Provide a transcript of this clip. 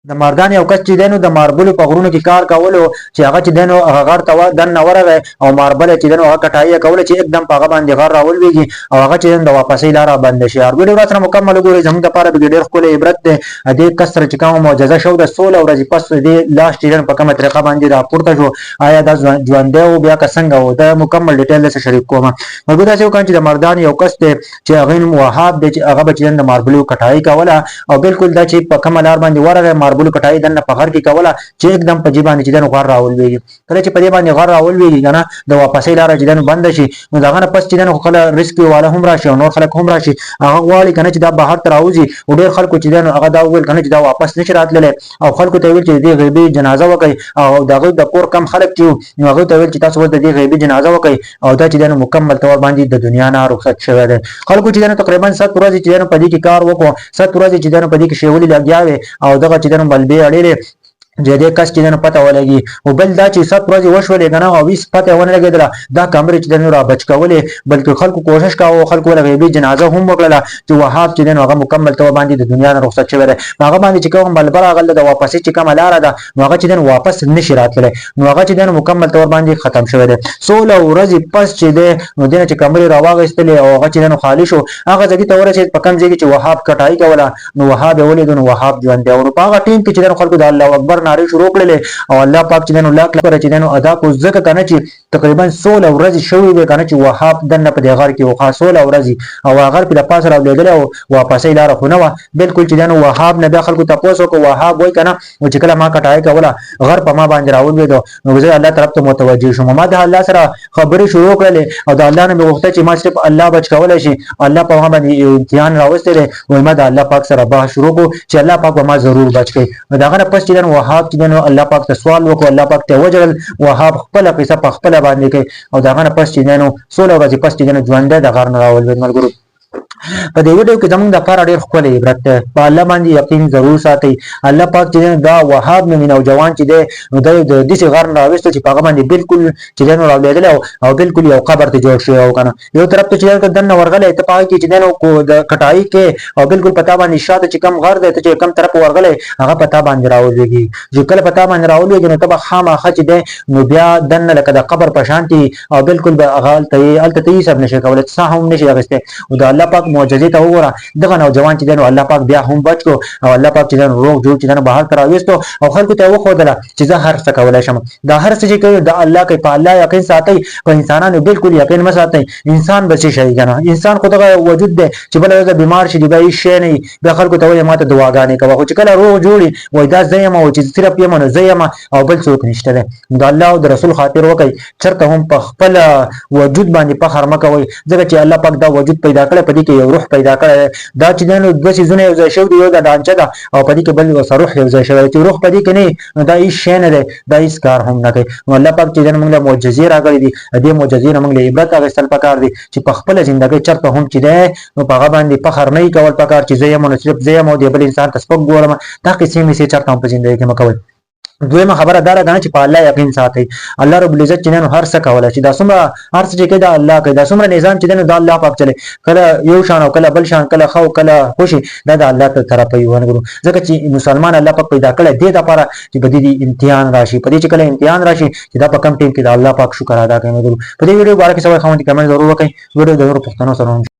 د مردان یو کس چې دینو د ماربل په غرونو کې کار کولو چې هغه چې دینو هغه غر ته دننه ورغی او ماربل چې دینو هغه کټایي کوله چې एकदम په هغه باندې غر راولويږي او هغه چې د واپسې لاره بند شي. ویډیو را سره مکمل وګورئ زموږ لپاره به ډېر ښکلی عبرت دی. دې کس سره چې کومه معجزه شو د 16 ورځې پس دې لاس چې دینو په کومه طریقه باندې راپورته شو آیا دا ژوندی و بیا که څنګه و دا مکمل ډیټیل سره شریک کوم. موږ دا څه وکړو چې د مردان یو کس دی چې هغه وهاب دی چې هغه چې د ماربل کټایي کوله او بالکل دا چې په کومه لار باندې ورغی ماربل کټایي دنه په غر کې کوله چې एकदम په جیبانه چې دنه غر راولويږي. کله چې په دې باندې غر راولويږي کنه د واپسې لار چې دنه بند شي نو داغه پس چې دنه خپل ریسک والا هم راشي او نور خلک هم راشي هغه غواړي کنه چې دا بهر تر راوځي او ډېر خلکو چې دنه هغه دا ویل کنه چې دا واپس نشي راتللی او خلکو ته ویل چې دې غیبي جنازه وکړي او دغه د کور کم خلک چې نو هغه ته ویل چې تاسو د دې غیبي جنازه وکړي او دا چې دنه مکمل تور باندې د دنیا نه رخصت شوی دی. خلکو چې دنه تقریبا 7 ورځې چې دنه په دې کې کار وکړو 7 ورځې چې دنه په دې کې شیولې لګیاوي او دغه چې دنه بلبې اړېلې جدي کس چې دنه پته ولګي او بل دا چې 7 ورځې وشولې کنه او 20 پته ونه لګیدله دا کمرې چې دنه را بچ کولې بلکې خلکو کوشش کاوه خلکو له غیبي جنازه هم وکړه چې وهاب چې دنه هغه مکمل تور باندې د دنیا نه رخصت شوی دی. هغه باندې چې کوم بلبر هغه د واپسې چې کوم لار ده نو هغه چې دنه واپس نشي راتللی نو هغه چې دنه مکمل تور باندې ختم شوی دی. 16 ورځې پس چې دی نو دنه چې کمرې را واغستلې او هغه چې دنه خالی شو هغه ځکه ته ورسېد په کم ځای کې چې وهاب کټایي کوله نو وهاب ولید نو وهاب ژوند دی او په هغه ټیم کې چې دنه خلکو د الله اکبر نارې شروع کړلې او الله پاک چې دنه لاک لپاره چې دنه ادا کو ځکه کنه چې تقریبا 16 ورځې شوې ده کنه چې وهاب دنه په دې غار کې وخا 16 ورځې او هغه په پاس راولېدل او واپسې لار خو نه و بالکل چې دنه وهاب نه به خلکو تاسو کو وهاب وای کنه او چې کله ما کټای کوله غر په ما باندې راولېدو نو زه الله طرف ته متوجه شوم ما د الله سره خبرې شروع کړلې او د الله نه وغوښته چې ما صرف الله بچ کولای شي الله په ما باندې امتحان راوستل وای ما د الله پاک سره به شروع کو چې الله پاک ما ضرور بچ کړي. داغه پس چې دنه وهاب چې دنه الله پاک ته سوال وکړ الله پاک ته وجل وهاب خپل قصه په خپل باندې کوي او داغه پس چې دنه 16 ورځې پس چې دنه ژوند د غر نه راول ملګرو. په دې ویډیو کې زموږ د لپاره ډېر ښکلی عبرت دی. په الله باندې یقین ضرور ساتئ. الله پاک چې دا وهاب نومي نوجوان چې دی نو د داسې غر نه راویستل چې په هغه باندې بالکل چې دی نو راولېدلی او بالکل یو قبر ته جوړ شوی او که نه یو طرف ته چې دی دننه ورغلی ته په هغه کې چې دی نو د کټایي کې او بالکل په تا باندې شاته چې کم غر دی ته چې کم طرف ورغلی هغه په تا باندې راولېږي چې کله په تا باندې راولېږي نو ته به خامخا چې دی نو بیا دننه لکه د قبر په شانتي او بالکل به هغه هلته ته حساب نشي کولی څه هم نشي اخیستی او د الله پاک معجزې ته وګوره دغه نوجوان چې دی نو الله پاک بیا هم بچ کړو او الله پاک چې دی روغ جوړ چې دی بهر ته راویستو او خلکو ته وښودله چې زه هر څه کولی شم. دا هر څه چې کوي د الله کوي په الله یقین ساتئ په انسانانو بالکل یقین مه ساتئ. انسان به څه شي که نه انسان خو دغه وجود دی چې بله ورځ بیمار شي بیا هېڅ شی نه وي بیا خلکو ته وایي ما ته دعاګانې کوه خو چې کله روغ جوړي وایي دا زه یم او چې صرف یم نو زه یم او بل څوک نشته دی. د الله او د رسول خاطر وکړئ چېرته هم په خپل وجود باندې فخر مه کوئ ځکه چې الله پاک دا وجود پیدا کړی په دې کې یو روح پیدا کړی دا چې دی نو دوه څیزونه یو ځای شوي دي یو د ډانچه ده او په دې کې بل ورسره روح یو ځای شوی چې روح په دې کې نه وي نو دا هېڅ شی نه دی دا هېڅ کار هم نه کوي. نو الله پاک چې دی موږ له معجزې راکړي دي دې معجزې نه موږ له عبرت اخیستل پکار دي چې په خپله زندګۍ چېرته هم چې دی نو په هغه باندې فخر نه وي کول پکار چې زه یم نو صرف زه یم او د بل انسان ته سپک ګورم دا قصې مېسې چېرته هم په زندګۍ کې مه کوئ. دویمه خبره دا ده چې په الله یقین ساتئ. الله رب العزت چې نو هر څه کولی شي دا څومره هر څه چې کوي دا الله کوي دا څومره نظام چې دی نو دا الله پاک چلی کله یو شان او کله بل شان کله ښه او کله خوشي دا د الله تر طرفه وي ونګورو ځکه چې مسلمان الله پاک پیدا کړی دې دپاره چې په دې امتحان راشي په دې چې کله امتحان راشي چې دا په کم ټیم کې د الله پاک شکر ادا کوي. په دې ویډیو باره کې څه وایي خاوندې کمنټ ضرور وکړئ. ویډیو د نورو پښتنو سره